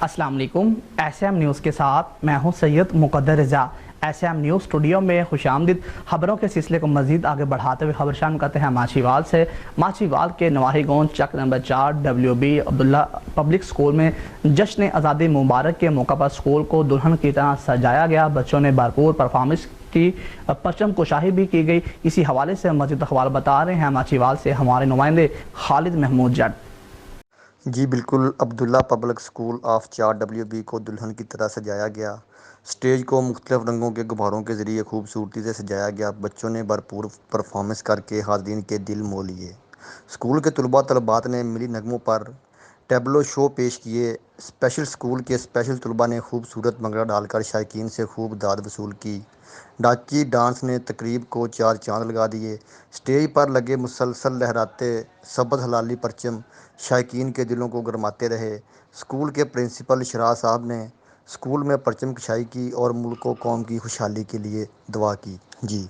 السلام علیکم۔ S M news کے ساتھ میں ہوں سید مقدر رضا۔ ایس ایم نیوز اسٹوڈیو میں خوش آمدید۔ خبروں کے سلسلے کو مزید آگے بڑھاتے ہوئے خبر شامل کرتے ہیں ماچھی وال سے۔ ماچھی وال کے نواحی گونج چک نمبر 4 WB عبداللہ پبلک اسکول میں جشن آزادی مبارک کے موقع پر اسکول کو دلہن کی طرح سجایا گیا۔ بچوں نے بھرپور پرفارمنس کی، پرچم کشائی بھی کی گئی۔ اسی حوالے سے مزید اخبار بتا رہے ہیں ماچھی وال سے ہمارے نمائندے خالد محمود جٹ۔ جی بالکل، عبداللہ پبلک اسکول آف 4WB کو دلہن کی طرح سجایا گیا۔ اسٹیج کو مختلف رنگوں کے غباروں کے ذریعے خوبصورتی سے سجایا گیا۔ بچوں نے بھرپور پرفارمنس کر کے حاضرین کے دل مو لیے۔ اسکول کے طلباء طالبات نے ملی نغموں پر ٹیبلو شو پیش کیے۔ اسکول کے اسپیشل طلباء نے خوبصورت بھنگڑا ڈال کر شائقین سے خوب داد وصول کی۔ ڈاکی ڈانس نے تقریب کو چار چاند لگا دیے۔ اسٹیج پر لگے مسلسل لہراتے سبز ہلالی پرچم شائقین کے دلوں کو گرماتے رہے۔ اسکول کے پرنسپل شراح صاحب نے اسکول میں پرچم کشائی کی اور ملک و قوم کی خوشحالی کے لیے دعا کی۔ جی